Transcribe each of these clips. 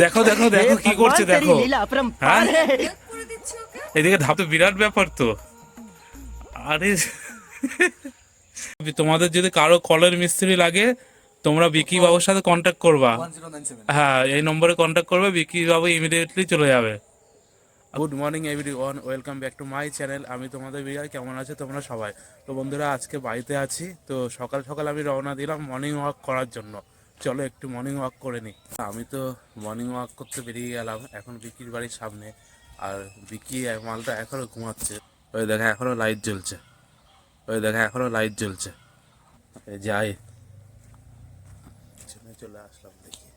দেখো দেখো দেখো কি করছে দেখো। হ্যাঁ এদিকে ধাপ তো বিরাট ব্যাপার তো। আরে তোমাদের যদি কারো কলের মিস্ত্রি লাগে তোমরা বিকি বাবুর সাথে কন্ট্যাক্ট করবা। হ্যাঁ এই নম্বরে কন্ট্যাক্ট করবে, বিকি বাবু ইমিডিয়েটলি চলে যাবে। Good morning everyone, welcome back to my channel. আমি তোমাদের বিয়ার, কেমন আছো তোমরা সবাই? তো বন্ধুরা আজকে বাড়িতে আছি, তো সকাল সকাল আমি রওনা দিলাম মর্নিং ওয়াক করার জন্য। চলো একটু মর্নিং ওয়াক করে নিই। আমি তো মর্নিং ওয়াক করতে বেরিয়ে গেলাম এখন বিকির বাড়ির সামনে। আর বিকি মালটা এখনো ঘুমাচ্ছে। ওই দেখা এখনো লাইট জ্বলছে, ওই দেখা এখনো লাইট জ্বলছে। যাই, চলে আসলাম দেখি।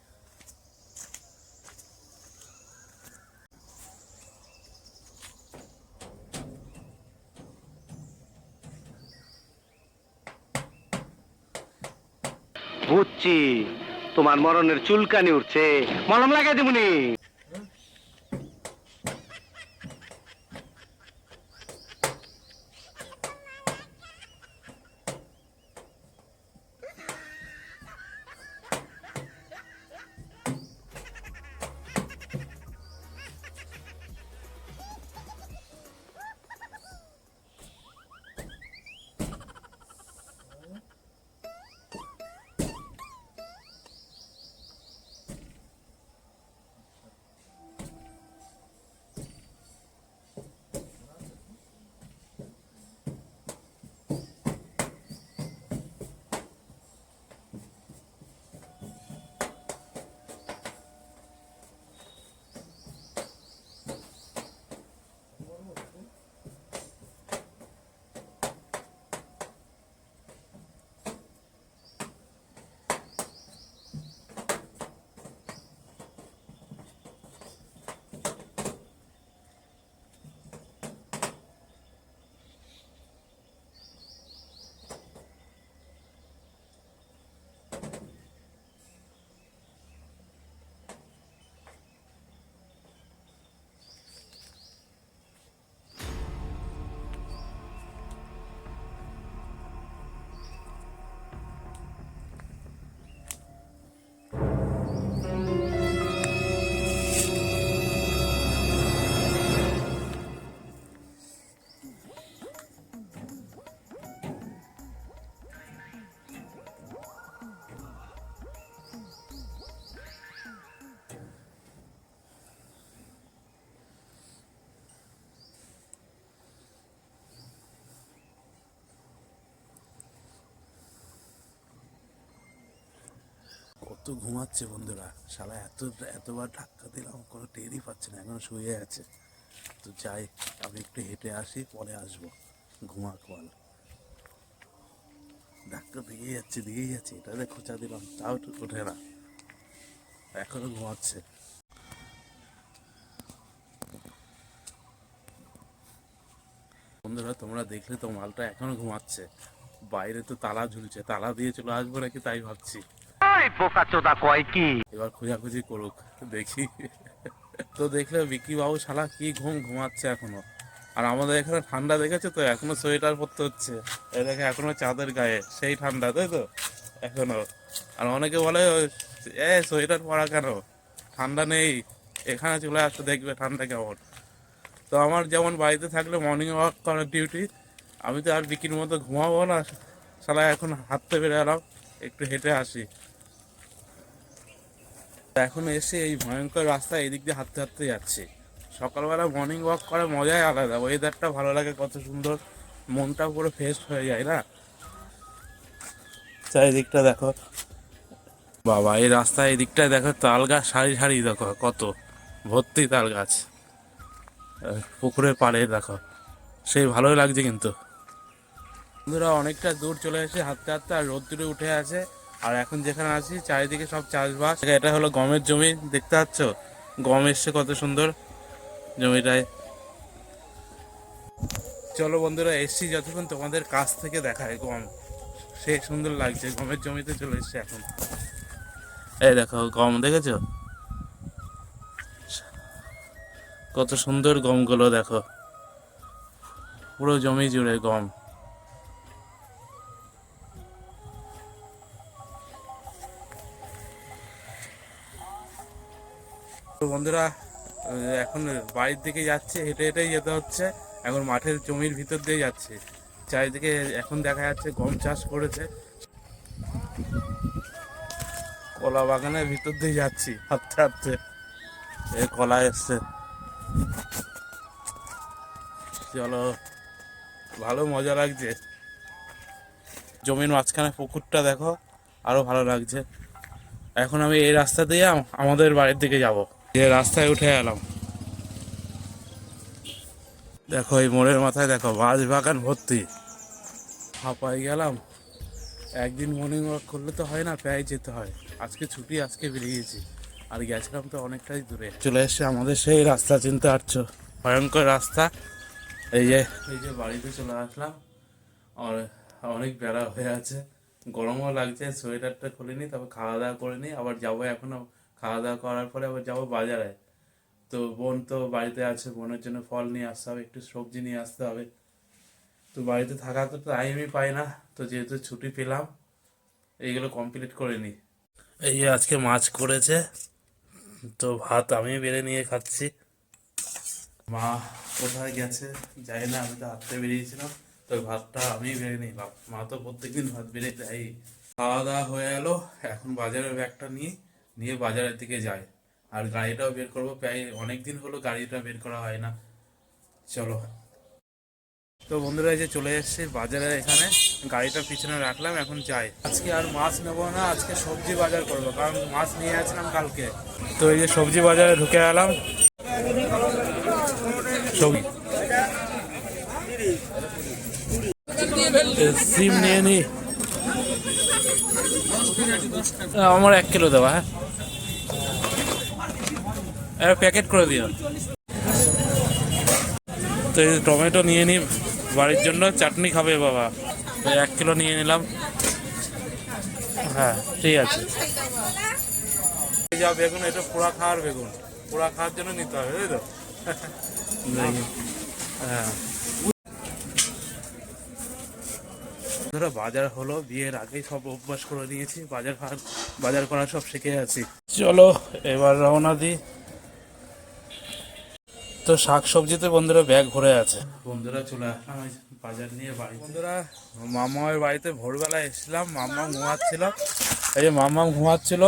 বুঝছি, তোমার মরণের চুলকানি উঠছে, মলম লাগাই দিবনি। কত ঘুমাচ্ছে বন্ধুরা, শালা এতবার ধাক্কা দিলাম কোনো টেরই পাচ্ছে না, এখন শুয়ে আছে। তো যাই, আমি একটু হেঁটে আসি, পরে আসবো। ঘুমাক বল, ধাক্কা দিয়েই যাচ্ছে, এটাতে খোঁচা দিলাম তাও ওঠে না, এখনো ঘুমাচ্ছে। বন্ধুরা তোমরা দেখলে তো মালটা এখনো ঘুমাচ্ছে। বাইরে তো তালা ঝুলছে, তালা দিয়ে চলে আসবো নাকি তাই ভাবছি। বোকাচোদা কয় কি? এবার খোঁজাখুঁজি করুক, দেখি। তো দেখলে বিকি বাবু শালা কি ঘুমাচ্ছে এখনো। আর আমাদের এখানে ঠান্ডা দেখেছো তো, এখনো সোয়েটার পরতে হচ্ছে। এই দেখে এখনো চাঁদের গায়ে সেই ঠান্ডা, তাই তো এখনো। আর অনেকে বলে সোয়েটার পরা কেন, ঠান্ডা নেই, এখানে চলে আসতে দেখবে ঠান্ডা কেমন। তো আমার যেমন বাড়িতে থাকলে মর্নিং ওয়াক করার ডিউটি, আমি তো আর বিকির মতো ঘুমাবো না। শালা এখন হাঁটতে বেরো এলাম, একটু হেঁটে আসি। এখন এসে এই ভয়ঙ্কর রাস্তা এদিক দিয়ে হাঁটতে হাঁটতে যাচ্ছে। সকালবেলা মর্নিং ওয়াক করার মজাই আলাদা, ওয়েদারটা ভালো লাগে, কত সুন্দর, মনটা পুরো ফ্রেশ হয়ে যায় না। চারিদিকটা দেখো বাবা, এই রাস্তায় এদিকটায় দেখো তাল গাছ সারি সারি, দেখো কত ভর্তি তাল গাছ। পুকুরের পাড়ে দেখো, সেই ভালোই লাগছে। কিন্তু বন্ধুরা অনেকটা দূর চলে এসে হাঁটতে হাঁটতে, আর রোদ্দুরে উঠে আছে। আর এখন যেখানে আছি চারিদিকে সব চাষবাস। এটা হলো গমের জমি, দেখতে পাচ্ছ গম এসছে কত সুন্দর জমিটায়। চলো বন্ধুরা, এসছি যতক্ষণ তোমাদের কাছ থেকে দেখায় গম, সে সুন্দর লাগছে। গমের জমিতে চলে এসছে এখন। এই দেখো গম, দেখেছো কত সুন্দর গমগুলো, দেখো পুরো জমি জুড়ে গম। তো বন্ধুরা এখন বাড়ির দিকে যাচ্ছে, হেঁটে হেঁটেই যেতে হচ্ছে। এখন মাঠের জমির ভিতর দিয়ে যাচ্ছে, চারিদিকে এখন দেখা যাচ্ছে গম চাষ করেছে। কলা বাগানের ভিতর দিয়ে যাচ্ছি হাঁটতে হাঁটতে, এই কলা এসছে। চলো, ভালো মজা লাগছে। জমির মাঝখানে পুকুরটা দেখো, আরো ভালো লাগছে। এখন আমি এই রাস্তা দিয়ে আমাদের বাড়ির দিকে যাব। যে রাস্তায় উঠে এলাম, দেখো এই মোড়ের মাথায় দেখো বাঁশ বাগান ভর্তি। হাঁপাই গেলাম। একদিন মর্নিং ওয়াক করলে তো হয় না, প্রায় যেতে হয়। আজকে ছুটি, আজকে বেরিয়েছি। আর গেছিলাম তো অনেকটাই দূরে। চলে এসছে আমাদের সেই রাস্তা, চিনতে পারছো? ভয়ঙ্কর রাস্তা। এই যে বাড়িতে চলে আসলাম। আর অনেক বেড়া হয়ে আছে, গরমও লাগছে। সোয়েটারটা খুলিনি, তবে খাওয়া দাওয়া করে নিই। আবার যাবো এখনো, খাওয়া দাওয়া করার পরে আবার যাবো বাজারে। তো বোন তো বাড়িতে আছে, বোনের জন্য ফল নিয়ে আসতে হবে, একটু সবজি নিয়ে আসতে হবে। তো বাড়িতে থাকা তো টাইমই পাই না। তো যেহেতু ছুটি পেলাম, এইগুলো কমপ্লিট করে নিই। এই যে আজকে মাছ করেছে, তো ভাত আমি বেড়ে নিয়ে খাচ্ছি। মা কোথায় গেছে জানি না, আমি তো হাঁটতে বেরিয়েছিলাম, তো ভাতটা আমি বেড়ে নিলাম। মা তো প্রত্যেকদিন ভাত বেড়ে দেয়। খাওয়া দাওয়া হয়ে গেল, এখন বাজারের ব্যাগটা নিয়ে বাজারের দিকে যাই। আর গাড়িটাও বের করবো, প্রায় অনেকদিন হলো গাড়িটা বের করা হয় না। চলো। তো বন্ধুরা, এই যে চলে এসেছি বাজারে, এখানে গাড়িটা পিছনে রাখলাম, এখন যাই। আজকে আর মাছ নেবো না, আজকে সবজি বাজার করবো, কারণ মাছ নিয়ে আসলাম কালকে। তো এই যে সবজি বাজারে ঢুকে এলাম। সবজি সিম নিয়ে নি, আমার 1 কিলো দেওয়া। হ্যাঁ, প্যাকেট করে দিও। তো এই টমেটো নিয়ে নি বাড়ির জন্য, চাটনি খাবে বাবা। 1 কিলো নিয়ে নিলাম। হ্যাঁ, ঠিক আছে। এই যা বেগুন, এটা পোড়া খাওয়ার বেগুন, পোড়া খাওয়ার জন্য নিতে হবে, তাই তো? হ্যাঁ, ধরো বাজার হলো, বিয়ের আগেই সব অভ্যাস করে নিয়েছি, বাজার করা সব শিখে আছি। চলো এবার রওনা দিই। তো শাক সবজিতে বন্ধুরা ব্যাগ ভরে আছে। বন্ধুরা চলে আসলাম এই বাজার নিয়ে বাড়ি। বন্ধুরা, মামার বাড়িতে ভোরবেলায় এসেছিলাম, মাম্মা ঘুমাচ্ছিল। এই যে মাম্মা ঘুমাচ্ছিল,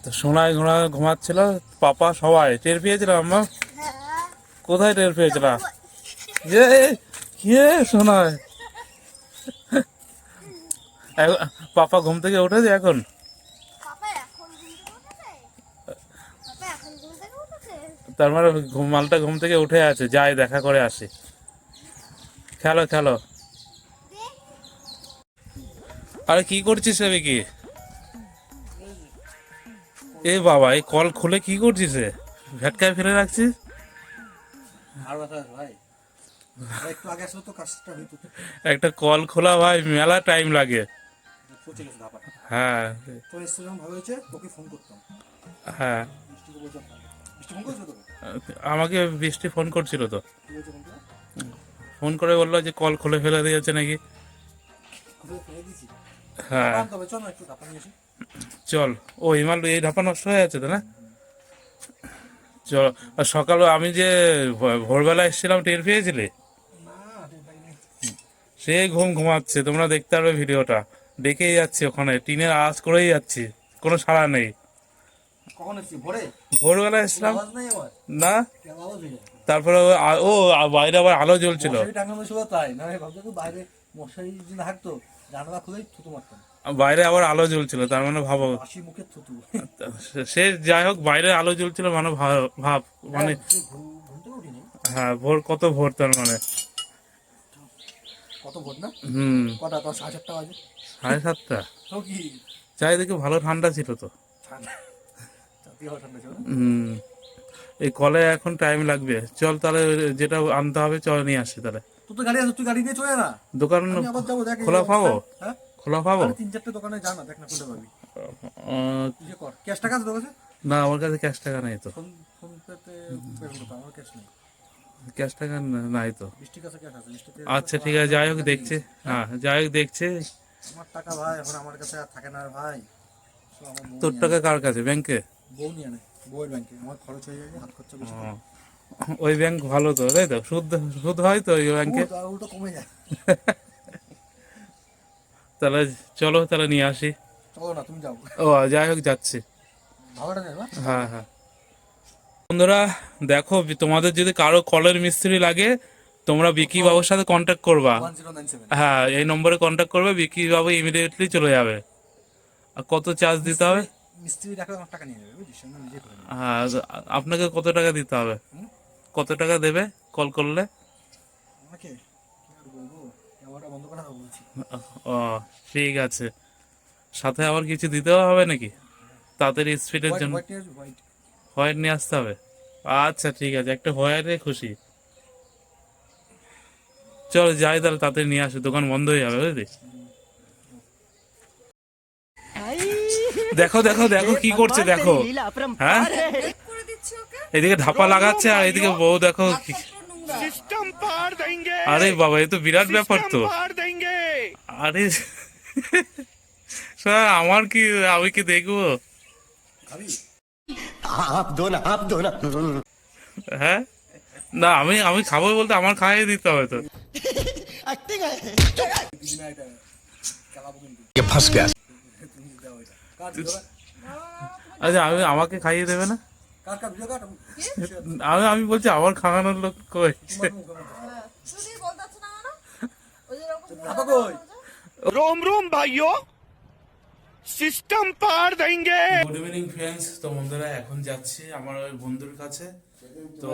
তো সোনায় ঘুমাচ্ছিল, পাপা সবাই টের পেয়েছিল। মাম্মা কোথায় টের পেয়েছিল? যে কে সোনায়? পাপা ঘুম থেকে উঠেছে এখন? তার মানে মালটা ঘুম থেকে উঠে আছে, যাই দেখা করে আসি। খেলো খেলো। আরে কি করছিস রে কি? এ বাবা, এই কল খুলে কি করছিস রে? ভেটকায় ফেলে রাখছিস? একটা কল খোলা ভাই মেলা টাইম লাগে। হ্যাঁ হ্যাঁ, আমাকে বৃষ্টি ফোন করছিল, তো ফোন করে বললো যে কল খুলে ফেলে দিয়েছে নাকি। হ্যাঁ চল। ও হিমাল, এই ঢাপা নষ্ট হয়ে আছে তো না? চল। আর সকালে আমি যে ভোরবেলা এসেছিলাম, টের পেয়েছিলে? সে ঘুমাচ্ছে, তোমরা দেখতে পারবে ভিডিওটা। ডেকেই যাচ্ছি ওখানে, টিনের আওয়াজ করেই যাচ্ছি, কোনো সাড়া নেই। ভোরবেলা এসেছিলাম না, তারপরে বাইরে আবার আলো জ্বলছিল। বাইরে আবার আলো জ্বলছিল, তার মানে ভাবো। সে যাই হোক, বাইরে আলো জ্বলছিল মানে ভাব মানে। হ্যাঁ, কত ভোর, তার মানে। হুম, 7:30। চারিদিকে ভালো ঠান্ডা ছিল তো। হুম, এই কলে এখন টাইম লাগবে। চল তাহলে, যেটা আনতে হবে চল নিয়ে আসি তাহলে। দোকান খোলা পাবো? খোলা পাবো? না, আমার কাছে ক্যাশ টাকা নেই তো। ক্যাশ টাকা নাই তো। আচ্ছা ঠিক আছে, যাই হোক দেখছি। হ্যাঁ, যাই হোক দেখছি। আমার টাকা ভাই এখন আমার কাছে আর থাকে না ভাই। তোর টাকা কার কাছে? ব্যাংকে? বউ নিয়ে নেয়, বউয়ের ব্যাংকে আমার খরচ হয়ে যায়, হাত খরচা বেশি। ও, ওই ব্যাংক ভালো তো, তাই তো? সুদ সুদ হয় তো ওই ব্যাংকে? আর উল্টো কমে যায়। তাহলে চলো, তাহলে নিয়ে আসি। চলো না, তুমি যাও। ও যাই হোক, যাচ্ছি। ভালোটা নেই না? হ্যাঁ হ্যাঁ। বন্ধুরা দেখো, তোমাদের যদি কারো কলের মিস্ত্রি লাগে, তোমরা বিকি বাবুর সাথে কন্ট্যাক্ট করবা। 1097। হ্যাঁ, এই নম্বরে কন্ট্যাক্ট করবে, বিকি বাবু ইমিডিয়েটলি চলে যাবে। আর কত চার্জ দিতে হবে? মিস্ত্রি রাখলে আমার টাকা নিয়ে নেবে, বুঝিস? আমি নিজে করে নেবো। হ্যাঁ, আপনাকে কত টাকা দিতে হবে? কত টাকা দেবে কল করলে? আমাকে কি আর বলবো, ক্যামেরাটা বন্ধ করে না বলছি। ও ঠিক আছে। সাথে আবার কিছু দিতেও হবে নাকি তাড়াতাড়ি স্পিডের জন্য? হোয়াইট নিয়ে আসবি, হোয়াইট। হোয়াইট নিয়ে আসতে হবে? আচ্ছা ঠিক আছে, একটা হোয়াইটে খুশি। চলো যাই তাহলে, তাড়াতাড়ি নিয়ে আসো, দোকান বন্ধ হয়ে যাবে বুঝলি। দেখো দেখো দেখো কি করছে দেখো। হ্যাঁ, এদিকে ধাপা লাগাচ্ছে আর এদিকে বউ দেখো কি- আরে বাবা, এ তো বিরাট ব্যাপার তো। আরে স্যার, আমার কি, আমি কি দেখবো? খাবি? হ্যাঁ, না আমি আমি খাবো বলতে আমার খাইয়ে দিতে হবে তো। দিদিনা এটা চালাবো কিন্তু। ये फंस गया। তুমি দাও এটা। কার ভিডিও কার? আচ্ছা, আমি আমাকে খাইয়ে দেবে না? কার কার ভিডিও কার? আমি আমি বলছি আমার খাওয়ানোর লোক কই? তোমার মুখে মুখে। তুই বলতাছ না কেন? ওই যে এরকম ধাপা কই? रोम रोम भाइयों, सिस्टम पार देंगे। Good evening friends. তো বন্ধুরা এখন যাচ্ছি আমার ওই বন্ধুর কাছে। তো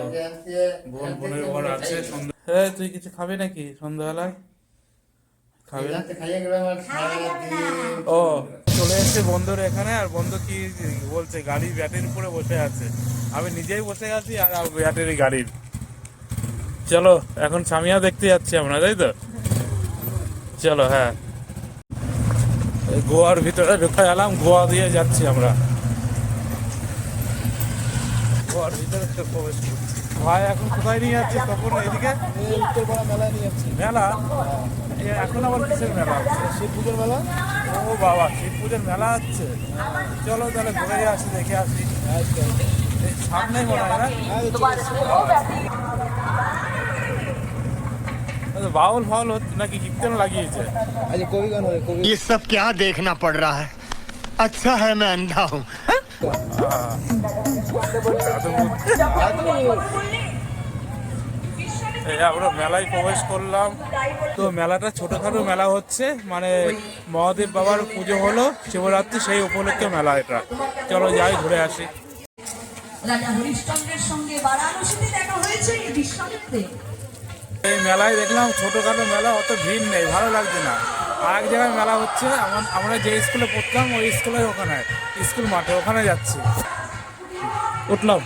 বোনের ঘর আছে সন্ধ্যা। হ্যাঁ, তুই কিছু খাবি নাকি সন্ধ্যাবেলায়? খাবি? ও, চলে এসেছে বন্ধুর এখানে। আর বন্ধু কি বলছে, গাড়ি ব্যাটারির উপরে বসে আছে। আমি নিজেই বসে আছি আর ব্যাটারি গাড়ির। চলো এখন সামিয়া দেখতে যাচ্ছি আমরা, তাই তো? চলো। হ্যাঁ, এই গোয়ার ভিতরে ঢুকে গেলাম, গোয়া দিয়ে যাচ্ছি আমরা। গোয়ার ভিতরে তো প্রবেশ করছি। ভাই এখন কোথায় নিয়ে যাচ্ছি তখন? এদিকে উত্তরপাড়া মেলায় নিয়ে যাচ্ছি। মেলা? এখন আবার কিসের মেলা হচ্ছে? শিব পুজোর মেলা। ও বাবা, শিব পুজোর মেলা হচ্ছে। চলো তাহলে ঘুরে আসি, দেখে আসি। এই সামনেই মনে হয় না? আচ্ছা, বাউল ফাউল হচ্ছে নাকি কীর্তন লাগিয়েছে? আজ কবি গান হবে, কবি। ये सब क्या देखना पड़ रहा है? अच्छा है मैं अंधा हूँ। এই আমরা মেলায় প্রবেশ করলাম। তো মেলাটা ছোটখাটো মেলা হচ্ছে, মানে মহাদেব বাবার পুজো হলো শিবরাত্রি, সেই উপলক্ষে মেলা এটা। চলো যাই, ঘুরে আসি। রাজা হরিশ্চন্দ্রের সঙ্গে বারাণসীতে দেখা হয়েছে বিশ্বমিত্রে। এই মেলায় দেখলাম ছোটখাটো মেলা, অত ভিড় নেই, ভালো লাগছে না। আর এক জায়গায় মেলা হচ্ছে, আমরা যে স্কুলে পড়তাম ওই স্কুলের ওখানে, স্কুল মাঠে, ওখানে যাচ্ছি। উঠলাম।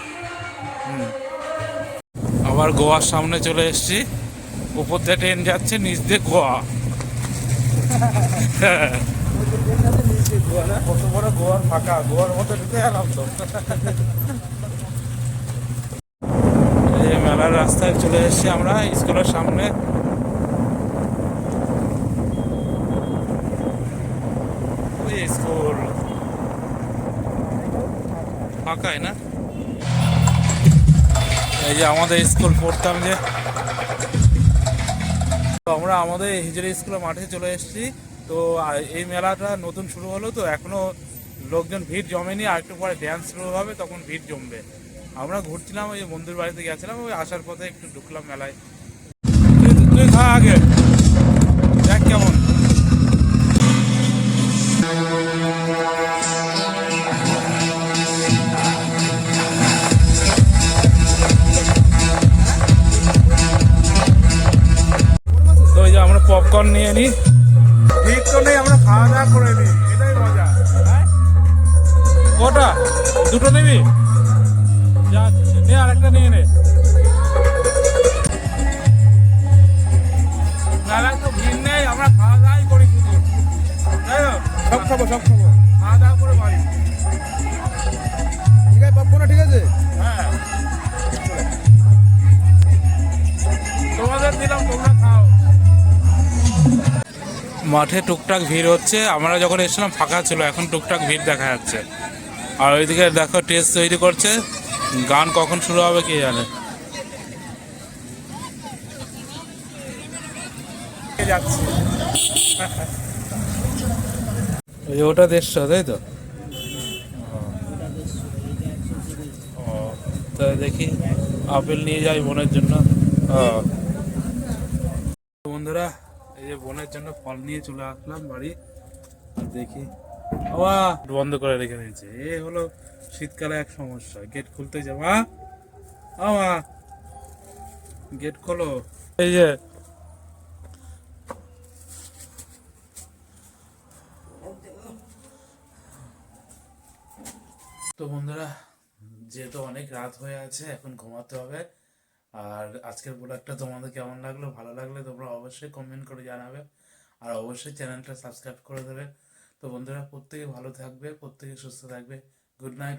আবার গোয়ার সামনে চলে এসেছি। উপর দিয়ে ট্রেন যাচ্ছে, নিচ দিয়ে গোয়া। কত বড় গোয়ার ফাঁকা, গোয়ার মধ্যে ঢুকে গেলাম তো। এই মেলার রাস্তায় চলে এসেছি আমরা, স্কুলের সামনে। ওই স্কুল ফাঁকাই না? এই যে আমাদের স্কুল পড়তাম যে, তো আমরা আমাদের হিজড়ি স্কুলের মাঠে চলে এসেছি। তো এই মেলাটা নতুন শুরু হলো তো এখনো লোকজন ভিড় জমেনি, আর একটু পরে ড্যান্স শুরু হবে, তখন ভিড় জমবে। আমরা ঘুরছিলাম, ওই বন্ধুর বাড়িতে গেছিলাম, ওই আসার পথে একটু ঢুকলাম মেলায়। তুই খা আগে, দেখ কেমন। তো ওই যে আমরা পপকর্ন নিয়ে নিই, ঠিক তো নেই, আমরা খাওয়া দাওয়া করে নিই, এটাই মজা। হ্যাঁ? কটা? দুটো নিবি? যা, নে আরেকটা নিয়ে নে। মেলায় তো ভিড় নেই, আমরা খাওয়া দাওয়াই করি শুধু, তাই তো? সব খাবো, সব খাবো। খাওয়া দাওয়া করে বাড়ি। ঠিক আছে, পাবো না, ঠিক আছে। হ্যাঁ, তোমাদের দিলাম, তোমরা খাও। মাঠে টুকটাক ভিড় হচ্ছে, আমরা যখন এসেছিলাম ফাঁকা ছিল, এখন টুকটাক ভিড় দেখা যাচ্ছে। আর ওইদিকে দেখো টেস্ট তৈরি করছে, গান কখন শুরু হবে কে জানে। যাচ্ছে ওই যে ওটা 150, তাই তো? ও, তা দেখি আপেল নিয়ে যাই বোনের জন্য। বন্ধুরা এই যে বোনের জন্য ফল নিয়ে চলে আসলাম বাড়ি। আর দেখি বাবা বন্ধ করে রেখে দিয়েছে, এ হলো শীতকালে এক সমস্যা, গেট খুলতে যা মা, মা গেট খোলো। এই যে তো বন্ধুরা যেহেতু অনেক রাত হয়ে আছে এখন ঘুমাতে হবে। আর আজকের ব্লগটা তোমাদের কেমন লাগলো, ভালো লাগলে তোমরা অবশ্যই কমেন্ট করে জানাবে, আর অবশ্যই চ্যানেলটা সাবস্ক্রাইব করে দেবে। তো বন্ধুরা প্রত্যেকে ভালো থাকবে, প্রত্যেকে সুস্থ থাকবে। Good night.